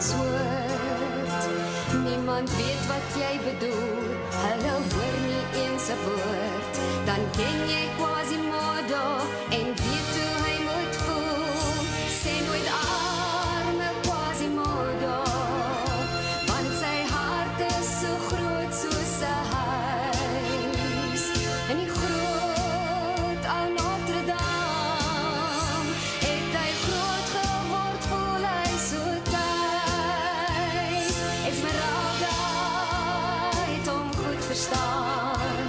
antwoord. Niemand weet wat jy bedoel, hulle hoor nie eens 'n woord. Dan ken jy Quasimodo en weet hoe hy moet voel. Sê nooit arme Quasimodo, want sy hart is so groot soos 'n huis. En die groot ou Notre Dame, het hy groot geword, voel hy so tuis. Esmeralda het hom goed verstaan,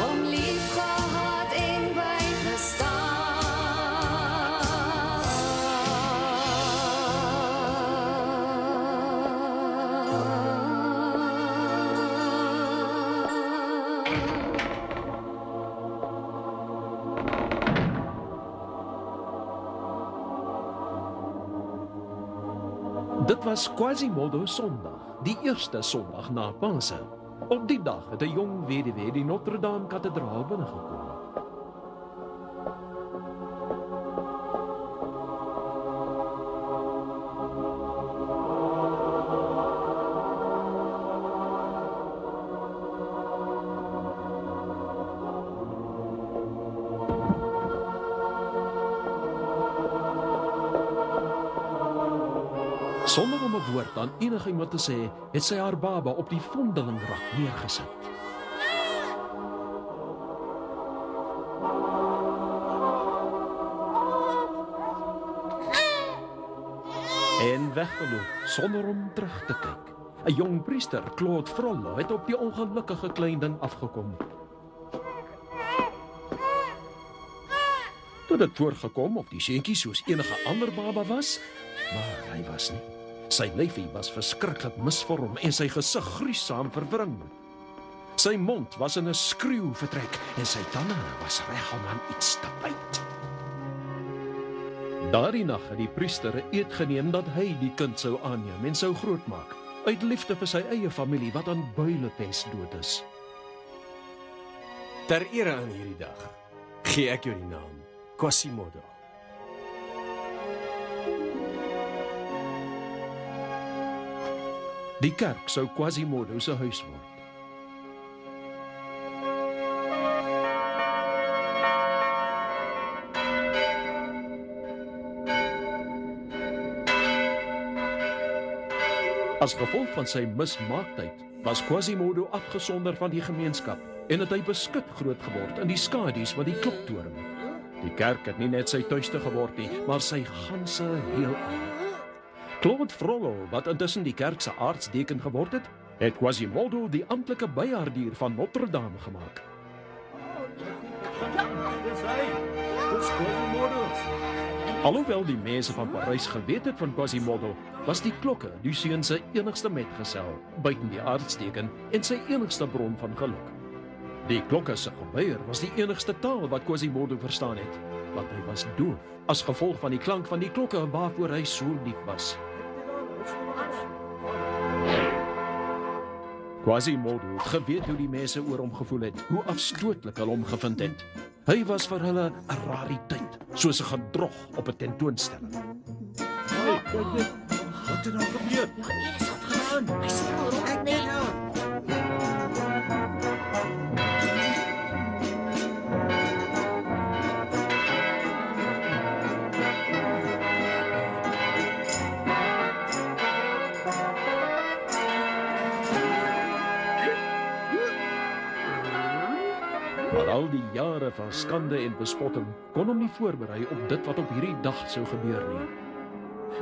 hom lief gehad en Dit was Quasimodo Sondag, die eerste Sondag na Pasen. Op die dag het 'n jong weduwee die Notre Dame kathedraal binnengekom. Sonder om 'n woord aan enigiemand te sê, het sy haar baba op die vondelingrak neergesit. En weggeloop, sonder om terug te kyk. 'n Jong priester, Claude Frollo, het op die ongelukkige klein ding afgekom. Toe dit voorgekom of die seentjie soos enige ander baba was, maar hy was nie. Sy lyfie was verskriklik misvorm en sy gesig gruisam verwring. Sy mond was in 'n skreeu vertrek en sy tande was reg om aan iets te byt. Daardie nag het die priester 'n eed geneem dat hy die kind sou aanneem en sou grootmaak, uit liefde vir sy eie familie wat aan builepes dood is. Ter ere aan hierdie dag gee ek jou die naam Quasimodo. Die kerk sou Quasimodo se huis word. As gevolg van sy mismaaktheid was Quasimodo afgesonder van die gemeenskap en het hy beskut groot geword in die skadu's van die kloktoring. Die kerk het nie net sy tuiste geword nie, maar sy ganse heelal. Claude Frollo, wat intussen die kerk se aartsdeken geword het, het Quasimodo die amptelike byhaardier van Notre Dame gemaak. Dis hy. Dis Quasimodo. Alhoewel die mense van Parys geweet het van Quasimodo, was die klokke die seun se enigste metgesel, buiten die aartsdeken en sy enigste bron van geluk. Die klokke se gebeuer was die enigste taal wat Quasimodo verstaan het, want hy was doof, as gevolg van die klank van die klokke waarvoor hy so lief was. Quasimodo het geweet hoe die mense oor hom gevoel het, hoe afstootlik hulle hom gevind het. Hy was vir hulle 'n rariteit, soos 'n gedrog op 'n tentoonstelling. Hey, kyk dit. Wat het nou gebeur? Ja, nee, dis afgegaan. Hy speel rond net. Maar al die jare van skande en bespotting kon hom nie voorberei op dit wat op hierdie dag sou gebeur nie.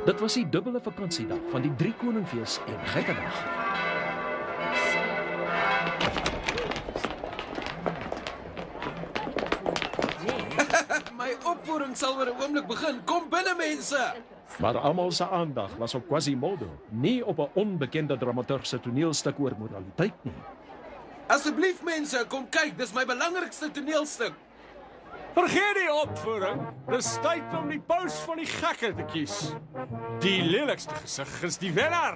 Dit was die dubbele vakansiedag van die Drie Koningfees en Gekkedag. My opvoering sal oor 'n oomblik begin. Kom binne, mense. Maar almal se aandag was op Quasimodo, nie op 'n onbekende dramaturg se toneelstuk oor moraliteit nie. Asseblief mense, kom kyk, dis my belangrikste toneelstuk. Vergeet die opvoering. Dis tyd om die paus van die gekke te kies. Die lelikste gesig is die wenner.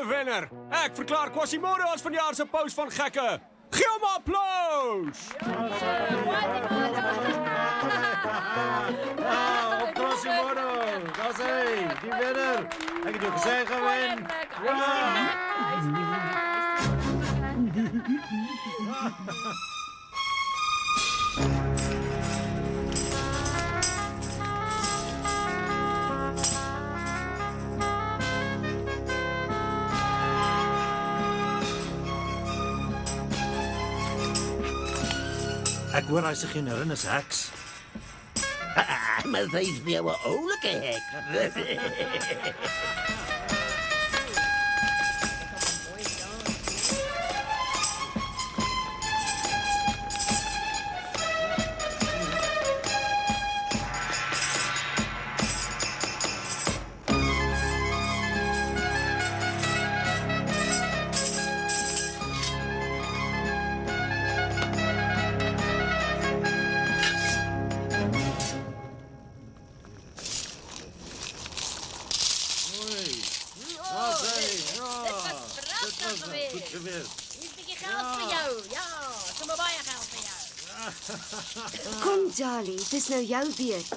wenner. Ek verklaar Quasimodo as vanjaar se paus van gekke. Gee hom 'n applaus. Op Quasimodo, daar's hy, die wenner. Ek het jou gesê gewen. Ek hoor hy se generin is heks. Maar sy is weer 'n oulike hek. Goed geweest. Hier 'n bietjie geld vir jou. Ja, sommer baie geld vir jou. Kom, Jolly, het is nou jou beurt.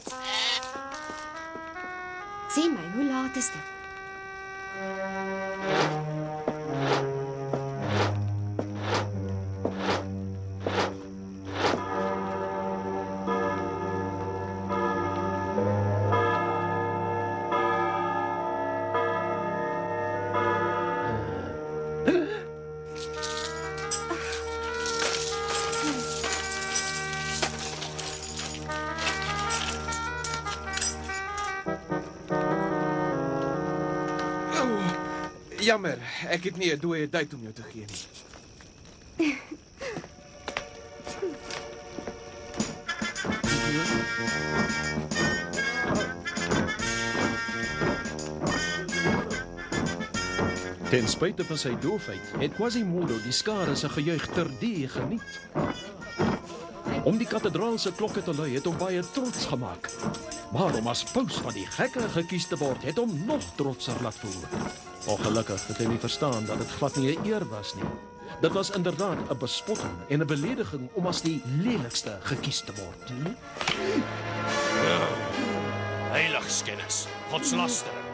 Sê my, hoe laat is dit? Jammer, ek het nie 'n dooie tyd om jou te gee nie. Ten spyte van sy doofheid, het Quasimodo die skare se gejuig terdee geniet. Om die kathedraal se klokke te lui het hom baie trots gemaak. Maar om as paus van die gekke gekies te word, het hom nog trotser laat voel. Ongelukkig het hy nie verstaan dat dit glad nie 'n eer was nie. Dit was inderdaad 'n bespotting en 'n belediging om as die lelikste gekies te word. Heiligskennis, godslastering.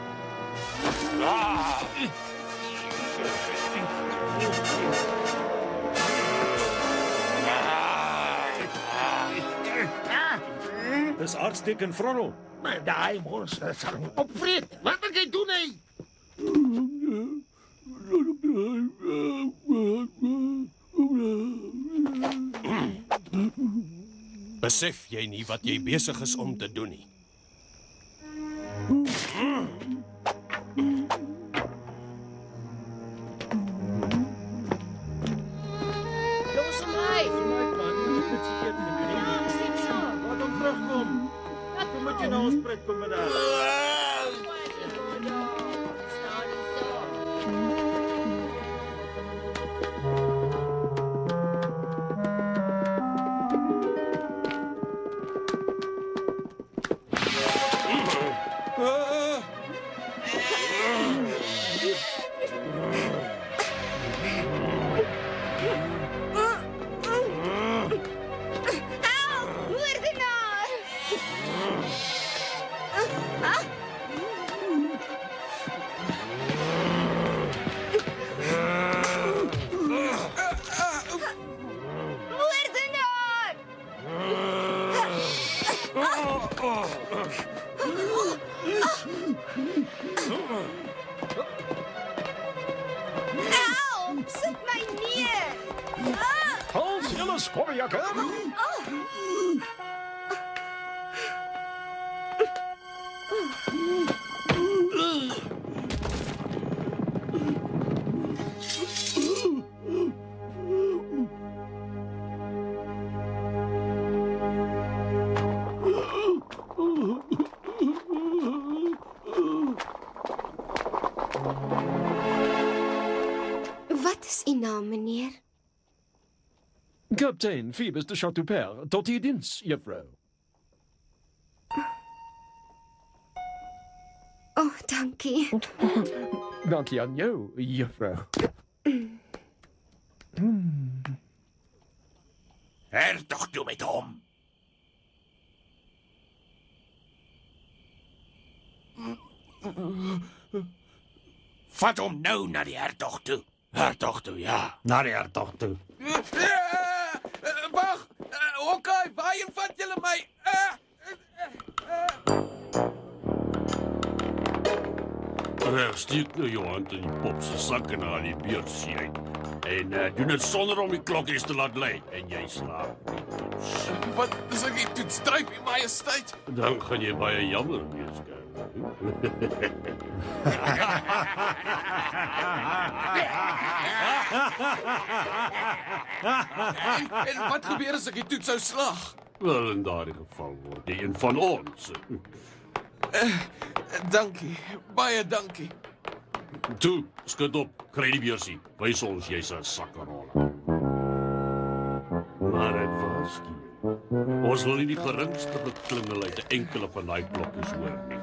Dis aartsteken Fronno. Maar daai monster sal hom opvreet. Wat moet jy doen, hy? Besef jy nie wat jy besig is om te doen nie? Los hom uit. Laat hom terugkom. Kom met jy na ons pret kom vandag. Staan nie so. Moordenaar! Moordenaar! Help! Sit my neer! Als julle skobbejakke! Wat is uw naam, meneer? Kaptein Phoebus de Chateaupert, tot uw dienst, juffrouw. Oh, dankie. Dankie aan jou, juffrou. Hertog toe met hom. Vat hom nou na die hertog toe. Hertog toe, ja. Na die hertog toe. Wag! Hawkeye, waarheen vat julle my? Steek nou jou hand in die pop se sak en haal die beursie uit. En doen dit sonder om die klokkies te laat lui. En jy slaap. Wat is ek hier toe stryp, die majesteit? Dan gaan jy baie jammer wees, En wat gebeur as ek die toets sou slag? Wel, in daardie geval word jy een van ons. Dankie, baie dankie. Toe, skud op, kry die beursie. Wys ons jy's 'n sakkerolle. Maar dit was skie. Ons wil nie die geringste beklingel uit 'n enkele van daai klokkies hoor nie.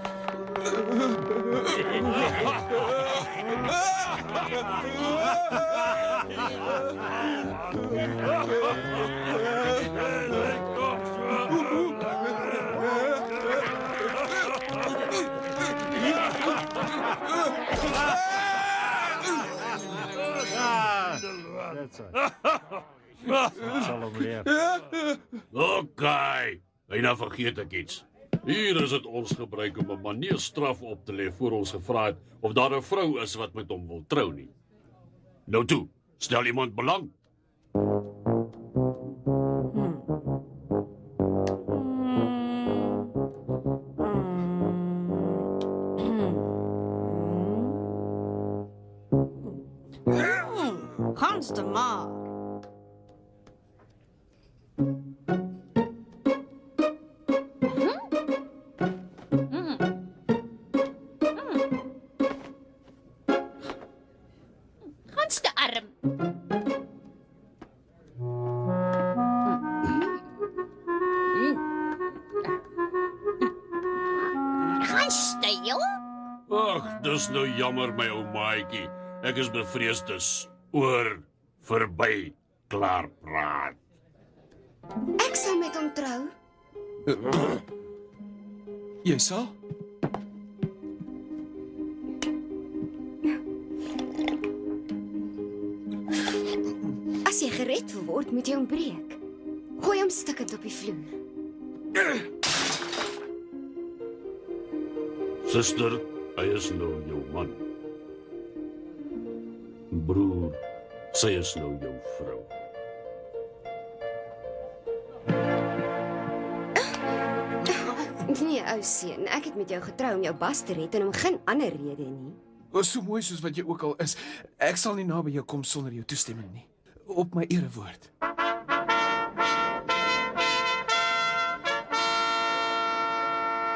Sal hom leer. Okay, en dan vergeet ek iets. Hier is dit ons gebruik om 'n man nie 'n straf op te lê voor ons gevra het of daar 'n vrou is wat met hom wil trou nie. Nou toe, stel iemand belang. Hans de Maag. Hans de Arm. Hans de Jong. Ag, dis nou jammer my ou maatjie. Ek is bevrees dis oor, verby, klaar praat. Ek sal met hom trou. Jy sal? As jy gered wil word, moet jy hom breek. Gooi hom stukkend op die vloer. Suster, hy is nou jou man. Broer, sy is nou jou vrou. Nee, ou seun, ek het met jou getrou om jou bas te red en om geen ander rede nie. So mooi soos wat jy ook al is, ek sal nie naby jou kom sonder jou toestemming nie. Op my erewoord.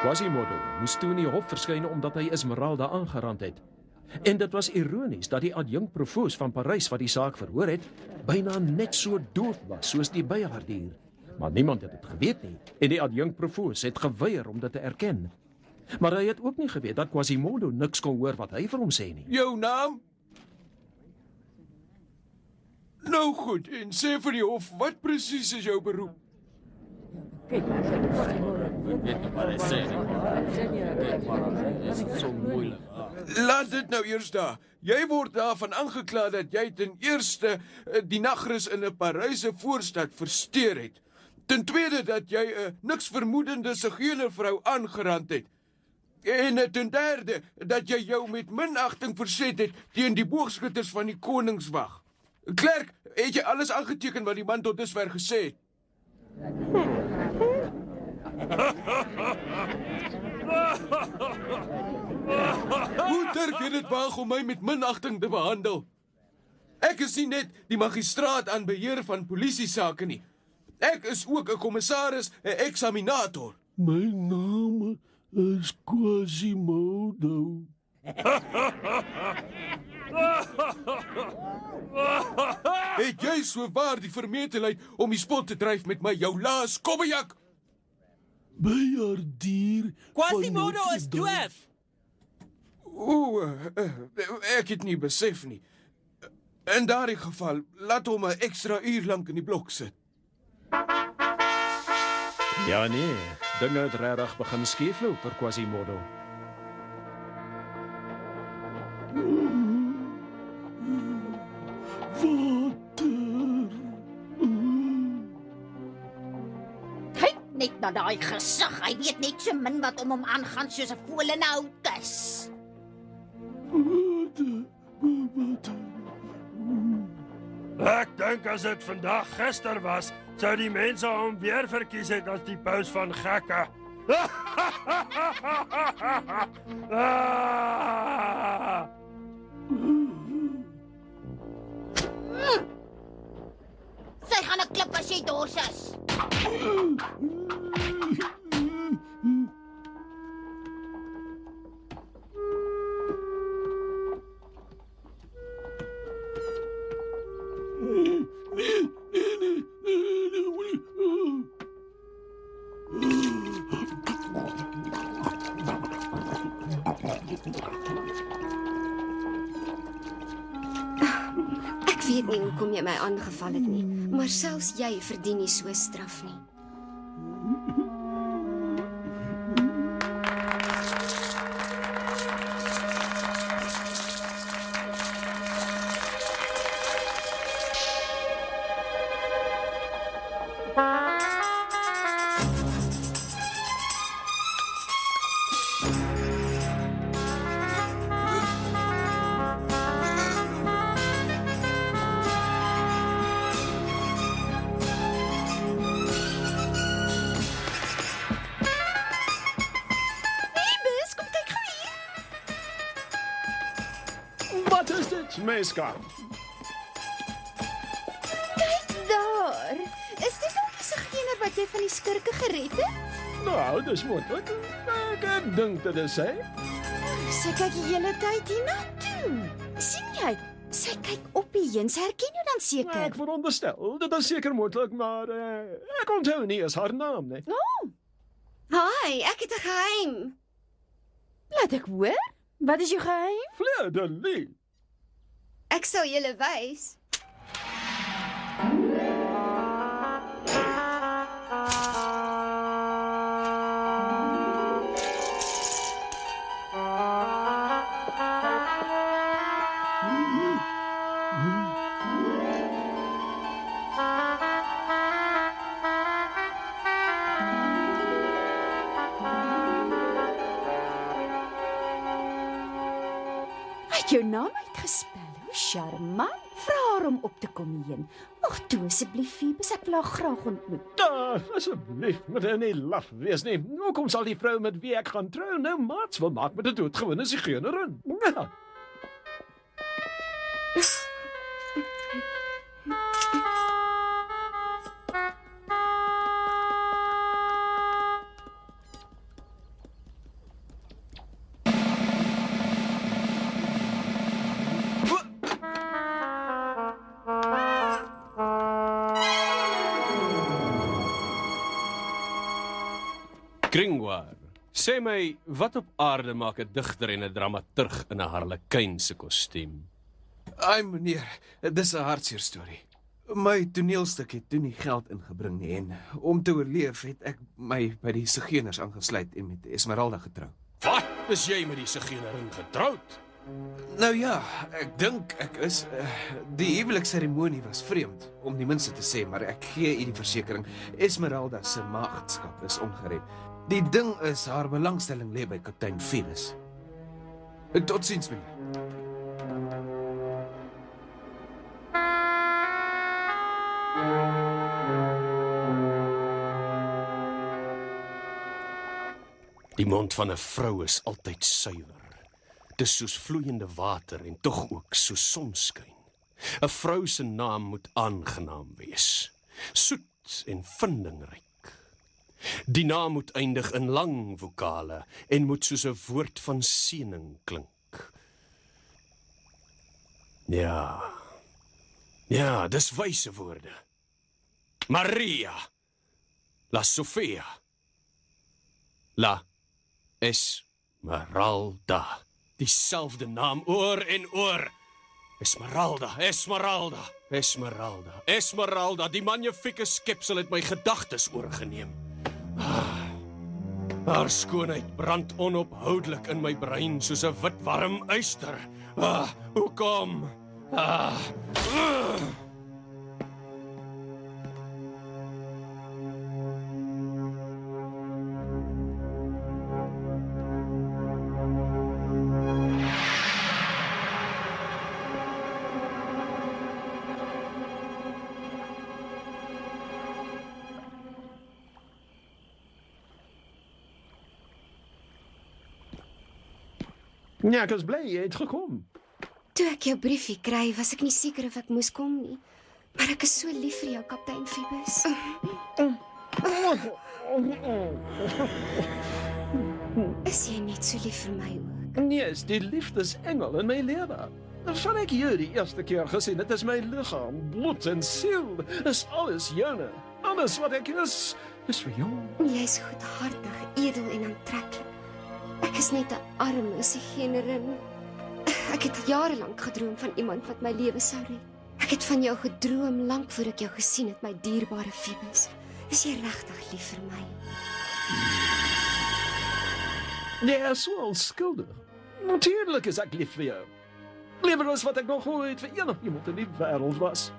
Quasimodo moes toe in die hof verskyn omdat hy Esmeralda aangerand het. En dit was ironies dat die adjunkprovoos van Parys wat die saak verhoor het, byna net so doof was soos die bijaardier. Maar niemand het dit geweet nie en die adjunkprovoos het geweier om dit te erken. Maar hy het ook nie geweet dat Quasimodo niks kon hoor wat hy vir hom sê nie. Jou naam? Nou goed, en sê vir die hof, wat presies is jou beroep? Laat dit nou eers daar. Jy word daarvan aangekla dat jy ten eerste die nagrus in 'n Paryse voorstad versteur het. Ten tweede dat jy 'n niks vermoedende sigeunervrou aangerand het. En ten derde dat jy jou met minagting verset het teen die boogskutters van die koningswag. Klerk, het jy alles aangeteken wat die man tot dusver gesê het? Hoe durf jy dit waag om my met minagting te behandel? Ek is nie net die magistraat aan beheer van polisiesake nie. Ek is ook 'n kommissaris, 'n eksaminator. My naam is Quasimodo. Het jy sowaar die vermetelheid om die spot te dryf met my, jou laas kobbejak? Bijaardier. Quasimodo is doof. Ek het nie besef nie. In daardie geval, laat hom 'n ekstra uur lank in die blok sit. Ja nee, dinge het regtig begin skeefloop vir Quasimodo. Kyk net na daai gesig. Hy weet net so min wat om hom aangaan soos 'n voël in 'n houtkus. Ek dink as dit vandag gister was, sou die mense hom weer verkies het as die paus van gekke. Sy gaan 'n klip as jy dors is. Ek weet nie hoekom jy my aangeval het nie, maar selfs jy verdien nie so straf nie. Wat is dit, Meeska? Kyk daar. Is dit ook die sigeuner wat jy van die skurke gered het? Nou, dis moontlik. Ek dink dit is hy. Sy kyk die hele tyd hiernatoe. sien jy? Sy kyk op hierheen. Sy herken jou dan seker. Ek veronderstel, dit is seker moontlik, maar ek onthou nie eens haar naam nie. Hi, ek het 'n geheim. Laat ek hoor. Wat is jou geheim? Fleur-de-lis. Ek sal julle wys. Hy het jou naam uitgespel. Hoe charmant. Vra haar om op te kom hierheen. Ag, toe asseblief, Phoebus, ek wil haar graag ontmoet. Asseblief, moet hy nie laf wees nie. Hoekom sal die vrou met wie ek gaan trou nou maats wil maak met 'n doodgewone sigeunerin? Ja. Gringoire, sê my, wat op aarde maak 'n digter en 'n dramaturg in 'n harlekyn se kostuum? Ai meneer, dis 'n hartseer storie. My toneelstuk het toe nie geld ingebring nie en om te oorleef het ek my by die sigeuners aangesluit en met Esmeralda getrou. Wat? Is jy met die sigeunerin getroud? Nou ja, ek dink ek is die huwelikseremonie was vreemd om die minste te sê, maar ek gee u die versekering, Esmeralda se maagdskap is ongered. Die ding is haar belangstelling lê by kaptein Phoebus. Totsiens meneer. Die mond van 'n vrou is altyd suiwer. Dis soos vloeiende water en tog ook soos sonskyn. 'n Vrou se naam moet aangenaam wees, soet en vindingryk. Die naam moet eindig in lang vokale en moet soos 'n woord van seëning klink. Ja, dis wyse woorde. Maria, la Sofia, la Esmeralda. dieselfde naam oor en oor. Esmeralda, Esmeralda, Esmeralda, Esmeralda, die magnifieke skepsel het my gedagtes oorgeneem. Haar skoonheid brand onophoudelik in my brein soos 'n wit warm yster. Hoekom? Ja, ek is bly jy het gekom. Toe ek jou briefie kry, was ek nie seker of ek moes kom nie. Maar ek is so lief vir jou, kaptein Phoebus. Is jy net so lief vir my ook? Nee, is die liefdesengel in my lewe. Van ek jou die eerste keer gesien, dit is my liggaam, bloed en siel, is alles joune. Alles wat ek is vir jou. Jy's goedhartig, edel en aantreklik. Ek is net 'n arme sigeunerin. Ek het jarelank gedroom van iemand wat my lewe sou red. Ek het van jou gedroom lank voor ek jou gesien het, my dierbare Phoebus. Is jy regtig lief vir my? Nee, so onskuldig. Natuurlijk is ek lief vir jou. Liever as wat ek nog ooit vir enig iemand in die wêreld was.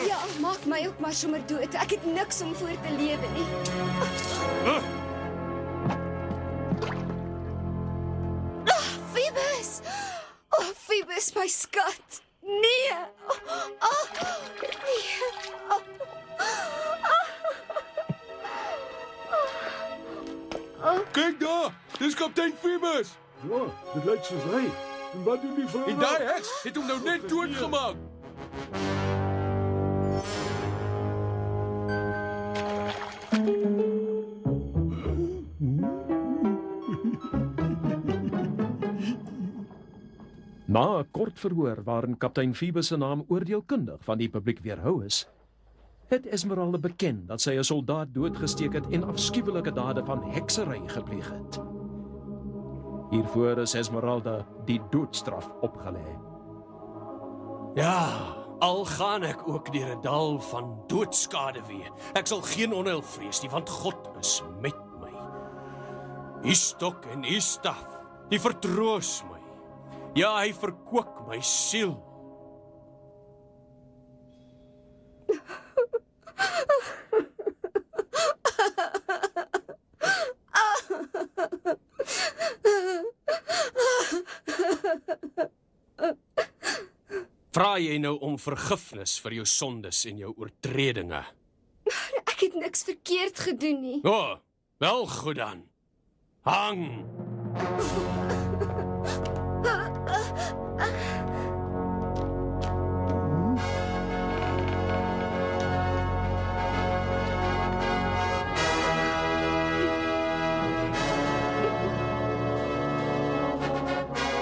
Ja, maak my ook maar sommer dood. Ek het niks om voor te lewe nie. Phoebus! Phoebus, my skat. Nee. Nee. Kyk daar, dis kaptein Phoebus. Ja, dit lyk soos hy. En wat doen die vrou? En daai heks het hom nou net doodgemaak. Na 'n kort verhoor waarin kaptein Phoebus se naam oordeelkundig van die publiek weerhou is, het Esmeralda beken dat sy 'n soldaat doodgesteek het en afskuwelike dade van heksery gepleeg het. Hiervoor is Esmeralda die doodstraf opgelê. Ja, al gaan ek ook deur 'n dal van doodskade wee. Ek sal geen onheil vrees nie, want God is met my. Die stok en die staf, die vertroos my. Ja, hy verkoop my siel. Vra jy nou om vergifnis vir jou sondes en jou oortredinge? Ek het niks verkeerd gedoen nie. Wel goed dan. Hang!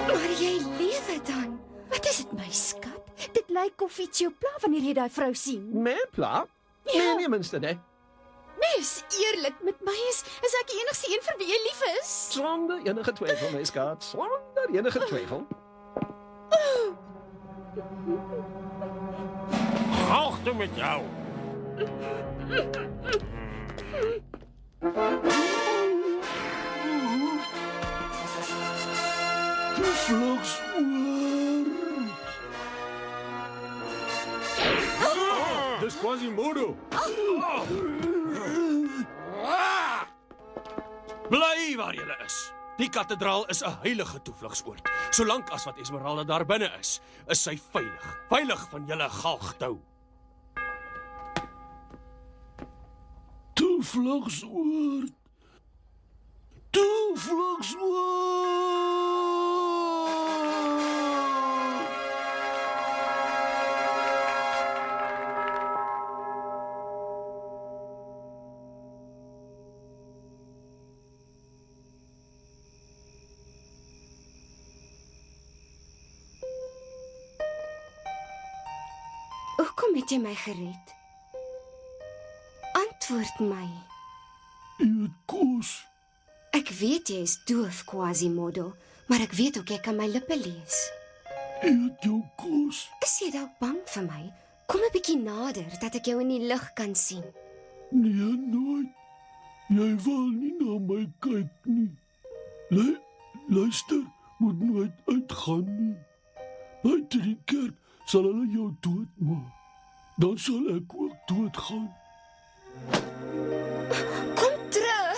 Maar jy lewe dan. Wat is dit, my skat? Dit lyk of iets jou pla wanneer jy daai vrou sien. My pla? Nee, nie minste nie. Mens, eerlik, met my is ek die enigste een vir wie jy lief is. Sonder enige twyfel, my skat. Sonder enige twyfel. Hoogte met jou. Dis Quasimodo. Bly waar jy is. Die kathedraal is 'n heilige toevlugsoord. Solank as wat Esmeralda daar binne is sy veilig. Veilig van julle galgtou. Toevlugsoord. Toevlugsoord. Hoekom het jy my gered? Antwoord my. Jy het kos. Ek weet jy is doof, Quasimodo, maar ek weet ook jy kan my lippe lees. Jy het jou kos. Is jy dalk bang vir my? Kom 'n bietjie nader, dat ek jou in die lug kan sien. Nee, nooit. Jy wil nie na my kyk nie. Luister, moet nooit uitgaan nie. Buite die kerk sal hulle jou doodmaak. Dan sal ek ook doodgaan. Kom terug!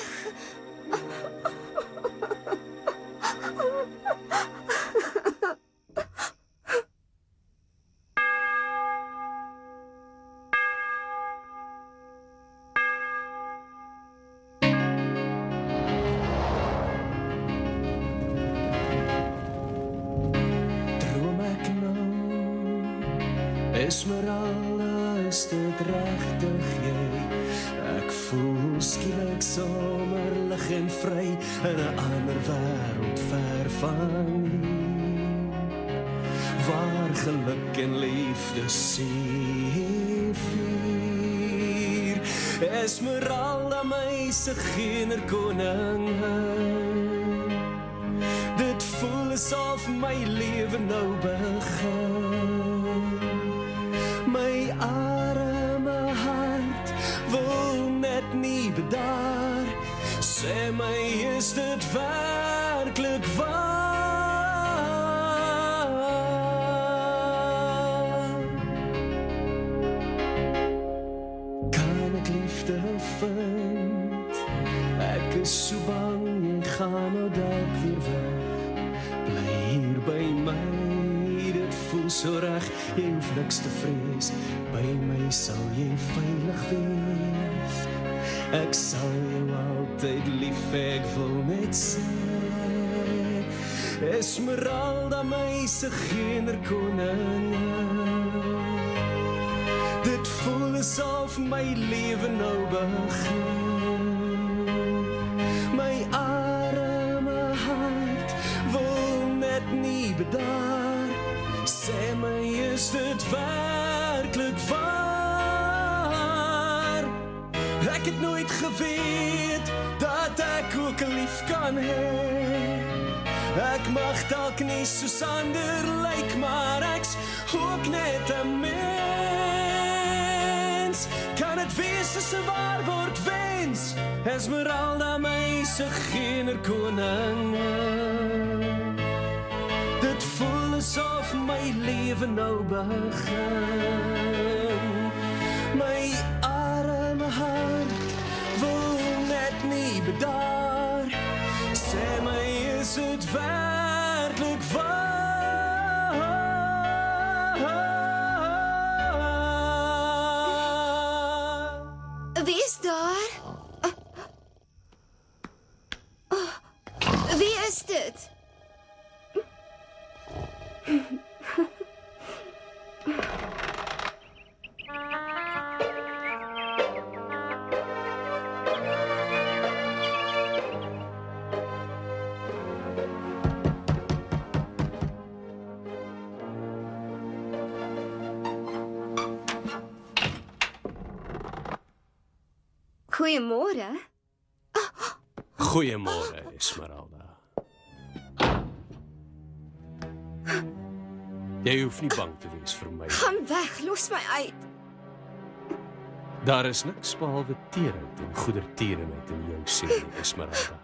Droom ek nou, Esmeralda, is dit regtig jy? Ek voel skielik sommer lig en vry in 'n ander wêreld ver van hier, waar geluk en liefde seëvier. Esmeralda, my se kinderkoningin, dit voel asof my lewe nou begin. My arme hart wil net nie bedaar. Sê my, is dit werklik waar? Kan ek liefde vind? Ek is so bang jy gaan nou dalk weer weg. Bly hier by my, dit voel so reg. Jy hoef niks te vrees, by my sal jy veilig wees. Ek sal jou altyd lief, ek wil net sê, Esmeralda, my se kinderkoningin, dit voel asof my lewe nou begin. My arme hart wil net nie bedaar. Sê my, is dit werklik waar? Ek het nooit geweet dat ek ook 'n lief kan hê. Ek mag dalk nie soos ander lyk, maar ek's ook net 'n mens. Kan dit wees as 'n waar word wens? Esmeralda, my se kinderkoningin, dit voel asof my lewe nou begin. My arme hart wil net nie bedaar. Sê my, is dit werklik waar? Wie is daar? Wie is dit? Goeiemôre. Goeiemôre, Esmeralda. Jy hoef nie bang te wees vir my. Gaan weg, los my uit. Daar is niks behalwe teerheid en goedertierenheid in jou siel, Esmeralda.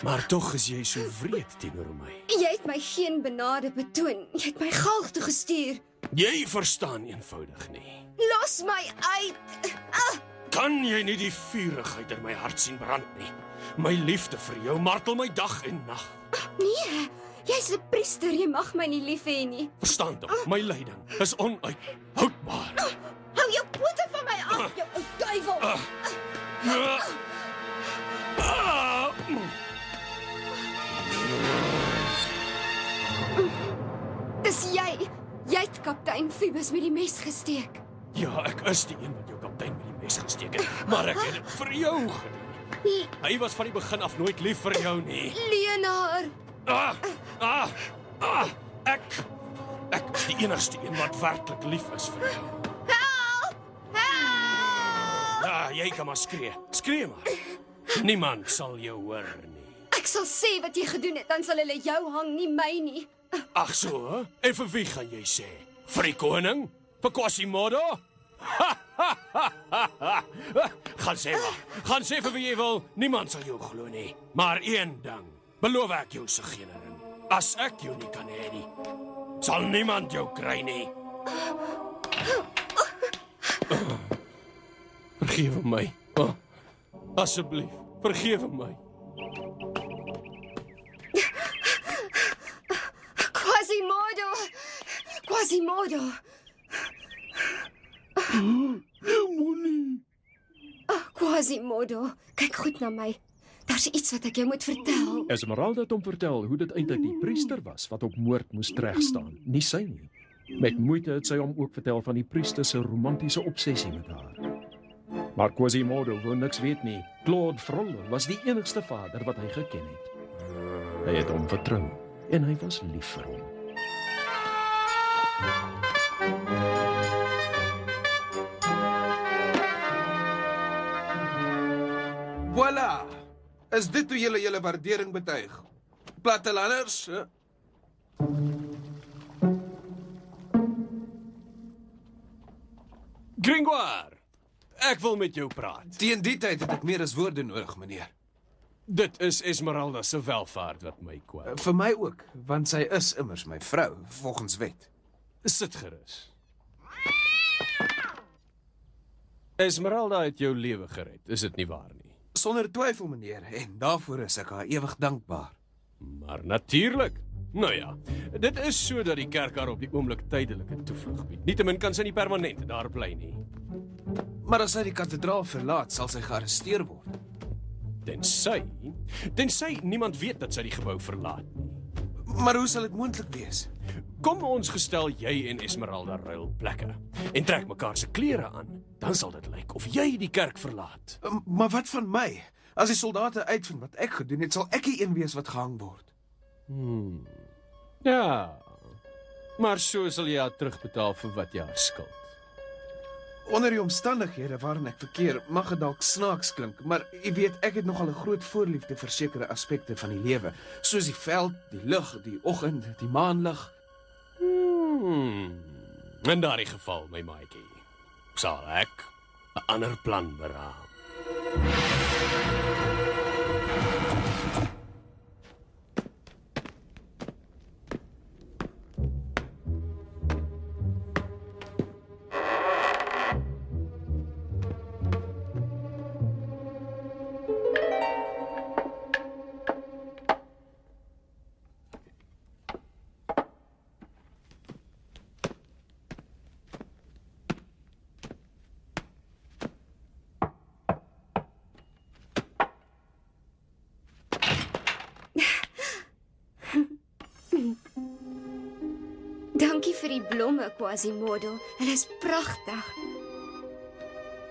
Maar tog is jy so wreed teenoor my. Jy het my geen benade betoon. Jy het my galg toe gestuur. Jy verstaan eenvoudig nie. Los my uit. Kan jy nie die vurigheid in my hart sien brand nie? My liefde vir jou martel my dag en nag. Nee, jy's 'n priester, jy mag my nie lief hê nie. Verstaan tog, my lyding is onuithoudbaar. Hou jou pote van my af, jou ou duiwel. Dis jy. Jy het kaptein Phoebus met die mes gesteek. Ja, ek is die een wat jou kaptein met die mes gesteek het, maar ek het dit vir jou gedoen. Hy was van die begin af nooit lief vir jou nie. Leonard. Ek is die enigste een wat werklik lief is vir jou. Ja, jy kan maar skree. Skree maar. Niemand sal jou hoor nie. Ek sal sê wat jy gedoen het, dan sal hulle jou hang, nie my nie. Ag so, hè? En vir wie gaan jy sê? Vir die koning? Vir Quasimodo? Gaan sê maar. Gaan sê vir wie jy wil. Niemand sal jou glo nie. Maar een ding, beloof ek jou, Sigenerin. As ek jou nie kan hê nie, sal niemand jou kry nie. Vergewe my. Asseblief, vergewe my. Quasimodo. Moenie. Quasimodo, kyk goed na my. Daar's iets wat ek jou moet vertel. Esmeralda het hom vertel hoe dit eintlik die priester was wat op moord moes teregstaan, nie sy nie. Met moeite het sy hom ook vertel van die priester se romantiese obsessie met haar. Maar Quasimodo wou niks weet nie. Claude Frollo was die enigste vader wat hy geken het. Hy het hom vertrou en hy was lief vir hom. Voilà! Is dit hoe julle waardering betuig? Plattelanders, hè? Gringoire, ek wil met jou praat. Teen die tyd het ek meer as woorde nodig, meneer. Dit is Esmeralda se welvaart wat my kwel. Vir my ook, want sy is immers my vrou, volgens wet. Sit gerus. Esmeralda het jou lewe gered, is dit nie waar nie? Sonder twyfel, meneer, en daarvoor is ek haar ewig dankbaar. Maar natuurlik. Nou ja, dit is so dat die kerk haar op die oomblik tydelike toevlug bied. Nietemin kan sy nie permanent daar bly nie. Maar as sy die kathedraal verlaat, sal sy gearresteer word. Tensy niemand weet dat sy die gebou verlaat nie. Maar hoe sal dit moontlik wees? Kom ons gestel jy en Esmeralda ruil plekke en trek mekaar se klere aan, dan sal dit lyk of jy die kerk verlaat. Maar wat van my? As die soldate uitvind wat ek gedoen het, sal ek die een wees wat gehang word. Ja, maar so sal jy haar terugbetaal vir wat jy haar skuld. Onder die omstandighede waarin ek verkeer, mag dit dalk snaaks klink, maar jy weet, ek het nogal 'n groot voorliefde vir sekere aspekte van die lewe, soos die veld, die lug, die oggend, die maanlig. In daardie geval, my maatjie, sal ek 'n ander plan beraam. Dankie vir die blomme, Quasimodo. Hulle is pragtig.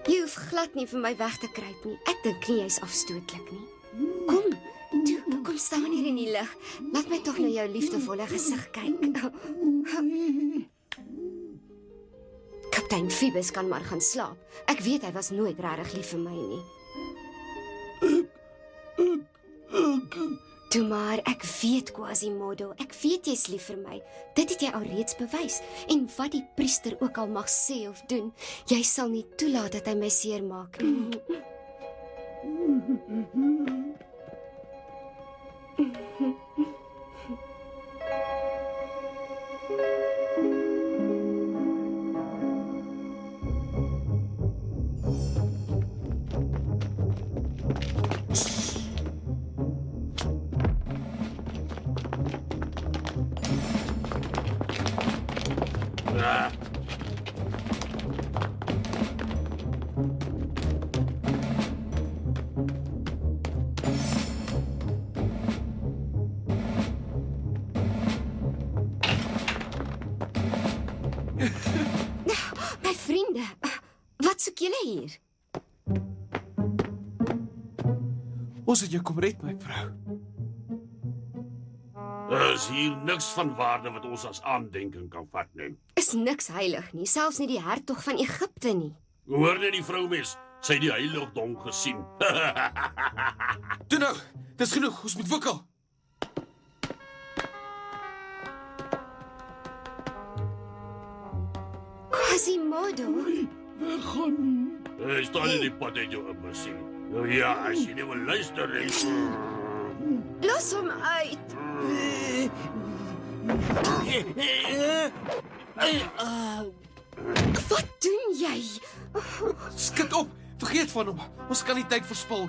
Jy hoef glad nie vir my weg te kruip nie. Ek dink nie jy's afstootlik nie. Kom staan hier in die lig. Laat my tog na jou liefdevolle gesig kyk. Kaptein Phoebus kan maar gaan slaap. Ek weet hy was nooit regtig lief vir my nie. Toe maar, ek weet, Quasimodo, ek weet jy's lief vir my. Dit het jy al reeds bewys. En wat die priester ook al mag sê of doen, jy sal nie toelaat dat hy my seermaak nie. My vriende, wat soek julle hier? Ons het jou kom red, my vrou. Is hier niks van waarde wat ons as aandenking kan vat nie. Is niks heilig nie, selfs nie die hertog van Egipte nie. Hoor net die vroumes, sy het die heiligdom gesien. Toe nou, dis genoeg, ons moet wikkel. Quasimodo, Weggaan nie. Hy staan in die pad uit jou imbecil. Nou ja, as jy nie wil luister nie. los hom uit. Wat doen jy? Skit op, vergeet van hom. Ons kan nie tyd verspil.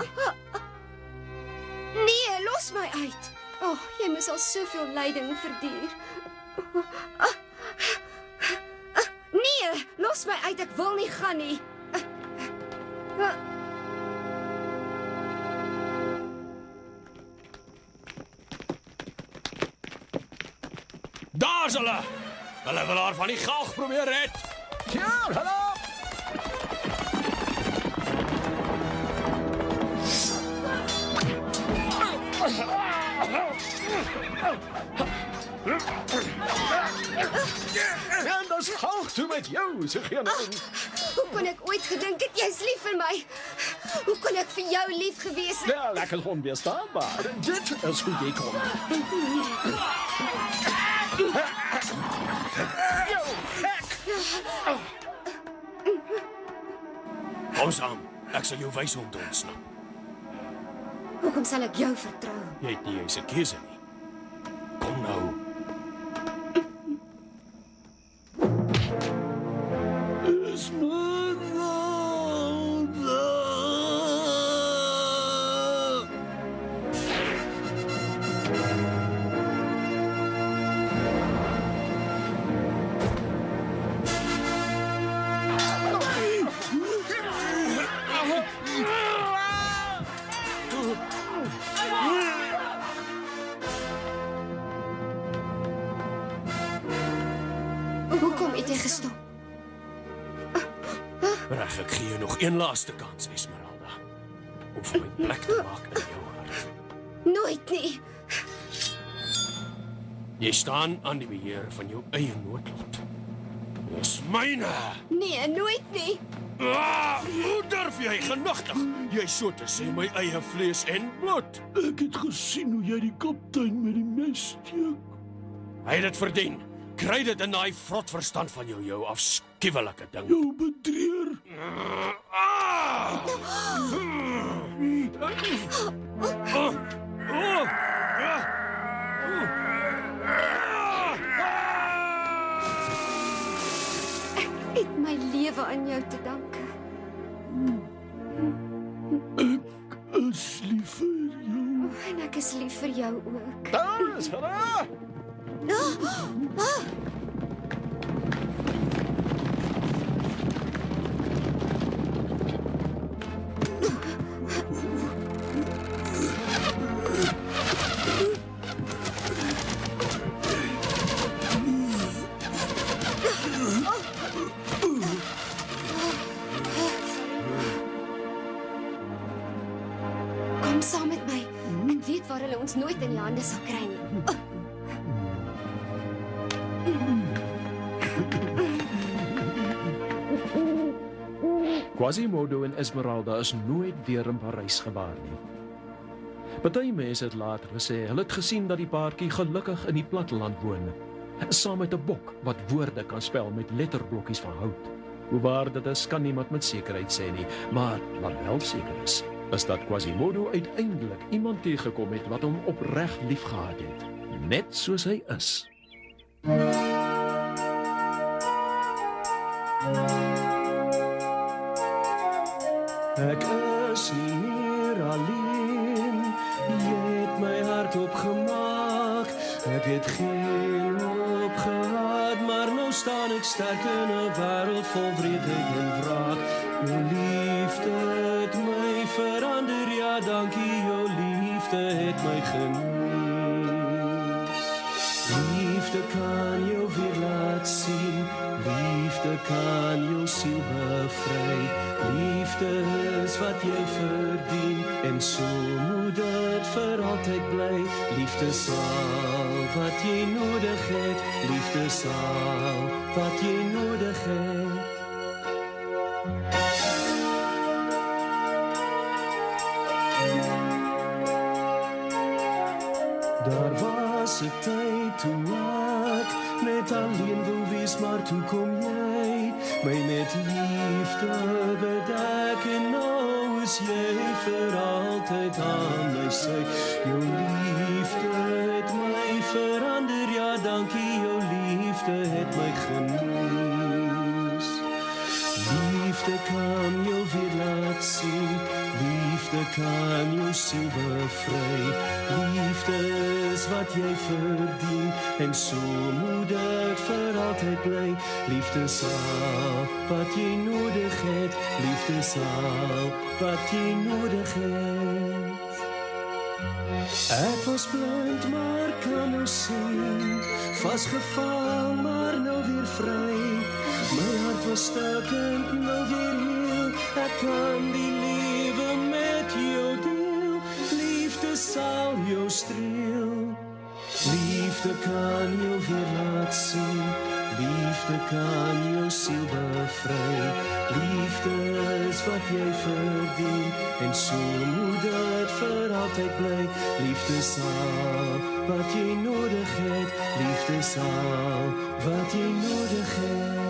Nee, los my uit. Jy moes al soveel lyding verduur. Nee, los my uit, ek wil nie gaan nie. Daar's hulle! Hulle wil haar van die galg probeer red. Ja, hallo! En dat is galg toe met jou, zeg je nou. Hoe kon ek ooit gedink het jy's lief vir my? Hoe kon ek vir jou lief gewees het? Ja, lekker onweerstaanbaar. Dit is hoe jy kom. Kom saam, ek sal jou wys om te ontsnap. Hoekom sal ek jou vertrou? Jy het nie eens 'n keuse nie. Kom nou. Hoekom het jy gestop? Reg, ek gee jou nog een laaste kans, Esmeralda, om vir my plek te maak in jou hart. Nooit nie. Jy staan aan die beheer van jou eie noodlot. Dis myne. Nee, nooit nie. Hoe durf jy genigtig? Jy so te sê my eie vlees en bloed. Ek het gesien hoe jy die kaptein met die mes steek. Hy het dit verdien. Kry dit in daai vrot verstand van jou afskuwelike ding. Jou bedrieger. Ek het my lewe aan jou te danke. Ek is lief vir jou. En ek is lief vir jou ook. Daar is hulle! Kom saam met my. Ek weet waar hulle ons nooit in die hande sal kry nie. Quasimodo en Esmeralda is nooit weer in Parys gewaar nie. Party mense het later gesê hulle het gesien dat die paartjie gelukkig in die platteland woon, saam met 'n bok wat woorde kan spel met letterblokkies van hout. Hoe waar dit is, kan niemand met sekerheid sê nie, maar wat wel seker is dat Quasimodo uiteindelik iemand teëgekom het wat hom opreg liefgehad het, net soos hy is. Ek is nie meer alleen, jy het my hart opgemaak. Ek het geen hoop gehad, maar nou staan ek sterk in 'n wêreld vol wreedheid en wraak. Jou liefde het my verander, ja dankie, jou liefde het my genees. Liefde kan jou weer laat sien, liefde Liefde kan jou siel bevry. Liefde is wat jy verdien en so moet dit vir altyd bly. Liefde sal wat jy nodig het. Liefde sal wat jy nodig het. Daar was 'n tyd toe ek net alleen wou wees, maar toe kom jy my met liefde bedek en nou is jy vir altyd aan my sy. Jou liefde het my verander, ja dankie, jou liefde het my genees. Liefde kan jou weer laat sien, liefde kan jou siel bevry. Liefde is wat jy verdien en so moet dit vir altyd bly. Liefde sal wat jy nodig het. Liefde sal wat jy nodig het. Ek was blind maar kan nou sien, vasgevang maar nou weer vry. My hart was stukkend, nou weer heel. Ek kan die lewe met jou deel. Liefde sal jou streel. Liefde kan jou weer laat sien. Liefde kan jou siel bevry. Liefde is wat jy verdien en so moet dit vir altyd bly. Liefde sal wat jy nodig het. Liefde sal wat jy nodig het.